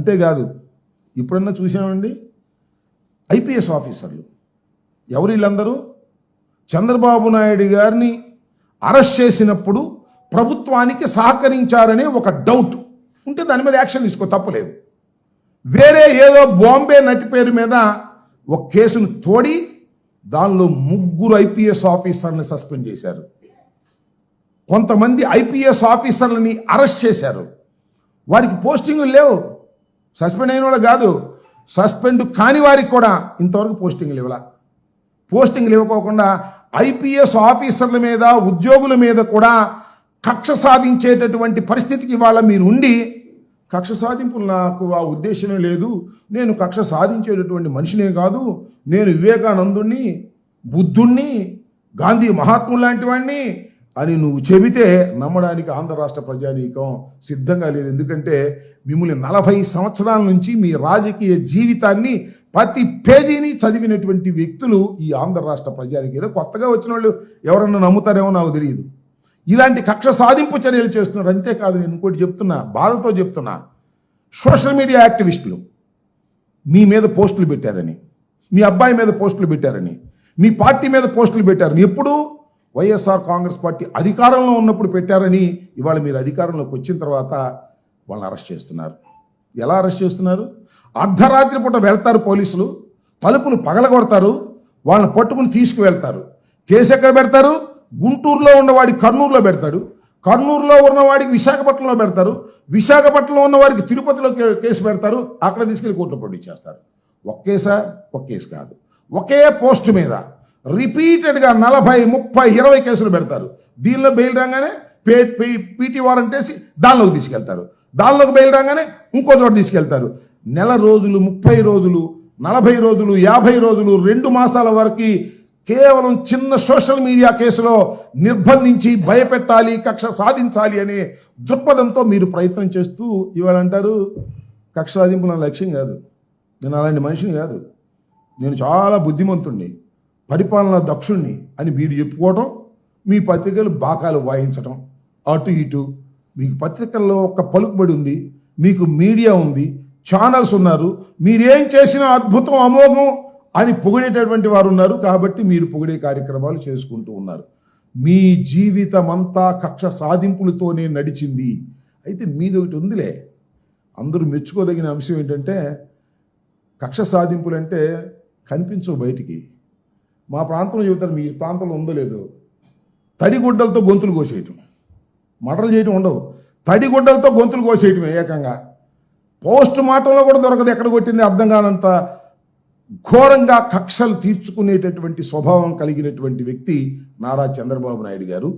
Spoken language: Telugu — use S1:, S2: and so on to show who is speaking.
S1: అంతేకాదు ఇప్పుడన్నా చూసామండి ఐపీఎస్ ఆఫీసర్లు ఎవరు వీళ్ళందరూ చంద్రబాబు నాయుడు గారిని అరెస్ట్ చేసినప్పుడు ప్రభుత్వానికి సహకరించారనే ఒక డౌట్ ఉంటే దాని మీద యాక్షన్ తీసుకో, తప్పలేదు. వేరే ఏదో బాంబే నటి పేరు మీద ఒక కేసును తోడి దానిలో 3 ఐపీఎస్ ఆఫీసర్ని సస్పెండ్ చేశారు. కొంతమంది ఐపీఎస్ ఆఫీసర్లని అరెస్ట్ చేశారు. వారికి పోస్టింగులు లేవు. సస్పెండ్ అయిన వాళ్ళు కాదు, సస్పెండ్ కాని వారికి కూడా ఇంతవరకు పోస్టింగ్లు ఇవ్వాల. పోస్టింగ్లు ఇవ్వకోకుండా ఐపీఎస్ ఆఫీసర్ల మీద ఉద్యోగుల మీద కూడా కక్ష సాధించేటటువంటి పరిస్థితికి ఇవాళ మీరు ఉండి, కక్ష సాధింపులు నాకు ఆ ఉద్దేశమే లేదు, నేను కక్ష సాధించేటటువంటి మనిషినే కాదు, నేను వివేకానందుణ్ణి, బుద్ధుణ్ణి, గాంధీ మహాత్ములు లాంటి వాడిని అని నువ్వు చెబితే నమ్మడానికి ఆంధ్ర రాష్ట్ర ప్రజానీకం సిద్ధంగా లేదు. ఎందుకంటే మిమ్మల్ని 40 సంవత్సరాల నుంచి మీ రాజకీయ జీవితాన్ని ప్రతి పేజీని చదివినటువంటి వ్యక్తులు ఈ ఆంధ్ర రాష్ట్ర ప్రజానికి. ఏదో కొత్తగా వచ్చిన వాళ్ళు ఎవరన్నా నమ్ముతారేమో నాకు తెలియదు. ఇలాంటి కక్ష సాధింపు చర్యలు చేస్తున్నారు. అంతేకాదు, నేను ఇంకోటి చెప్తున్నా, బాధతో చెప్తున్నా, సోషల్ మీడియా యాక్టివిస్టులు మీ మీద పోస్టులు పెట్టారని, మీ అబ్బాయి మీద పోస్టులు పెట్టారని, మీ పార్టీ మీద పోస్టులు పెట్టారని, ఎప్పుడు వైఎస్ఆర్ కాంగ్రెస్ పార్టీ అధికారంలో ఉన్నప్పుడు పెట్టారని ఇవాళ మీరు అధికారంలోకి వచ్చిన తర్వాత వాళ్ళని అరెస్ట్ చేస్తున్నారు. ఎలా అరెస్ట్ చేస్తున్నారు? అర్ధరాత్రి పూట వెళ్తారు పోలీసులు, తలుపులు పగలగొడతారు, వాళ్ళని పట్టుకుని తీసుకువెళ్తారు. కేసు ఎక్కడ పెడతారు? గుంటూరులో ఉన్నవాడికి కర్నూలులో పెడతాడు, కర్నూలులో ఉన్నవాడికి విశాఖపట్నంలో పెడతారు, విశాఖపట్నంలో ఉన్నవాడికి తిరుపతిలో కేసు పెడతారు, అక్కడ తీసుకెళ్లి కోర్టులో పంపించేస్తారు. ఒక కేసు కాదు, ఒకే పోస్ట్ మీద రిపీటెడ్గా 40, 30, 20 కేసులు పెడతారు. దీనిలో బెయిల్ రాగానే పీటీ వారెంట్ వేసి దానిలోకి తీసుకెళ్తారు, దానిలోకి బెయిల్ రాగానే ఇంకో చోట తీసుకెళ్తారు. నెల రోజులు, 30 రోజులు, 40 రోజులు, 50 రోజులు, 2 మాసాల వరకు కేవలం చిన్న సోషల్ మీడియా కేసులో నిర్బంధించి భయపెట్టాలి, కక్ష సాధించాలి అనే దృక్పథంతో మీరు ప్రయత్నం చేస్తూ ఇవాళ అంటారు కక్ష సాధింపు నా లక్ష్యం కాదు, నేను అలాంటి మనిషిని కాదు, నేను చాలా బుద్ధిమంతుణ్ణి, పరిపాలన దక్షుణ్ణి అని మీరు చెప్పుకోవడం, మీ పత్రికలు బాకాలు వాయించడం, అటు ఇటు. మీకు పత్రికల్లో ఒక పలుకుబడి ఉంది, మీకు మీడియా ఉంది, ఛానల్స్ ఉన్నారు, మీరేం చేసినా అద్భుతం, అమోఘం అని పొగిడేటటువంటి వారు ఉన్నారు. కాబట్టి మీరు పొగిడే కార్యక్రమాలు చేసుకుంటూ ఉన్నారు. మీ జీవితం అంతా కక్ష సాధింపులతోనే నడిచింది. అయితే మీది ఒకటి ఉందిలే, అందరూ మెచ్చుకోదగిన అంశం ఏంటంటే కక్ష సాధింపులు అంటే కనిపించవు బయటికి. మా ప్రాంతంలో చెబుతారు, మీ ప్రాంతంలో ఉందో లేదో, తడిగుడ్డలతో గొంతులు కోసేయటం, మటలు చేయటం ఉండవు, తడిగుడ్డలతో గొంతులు కోసేయటం ఏకంగా. పోస్ట్ మార్టంలో కూడా దొరకదు, ఎక్కడ కొట్టింది అర్థం కానంత ఘోరంగా కక్షలు తీర్చుకునేటటువంటి స్వభావం కలిగినటువంటి వ్యక్తి నారా చంద్రబాబు నాయుడు గారు.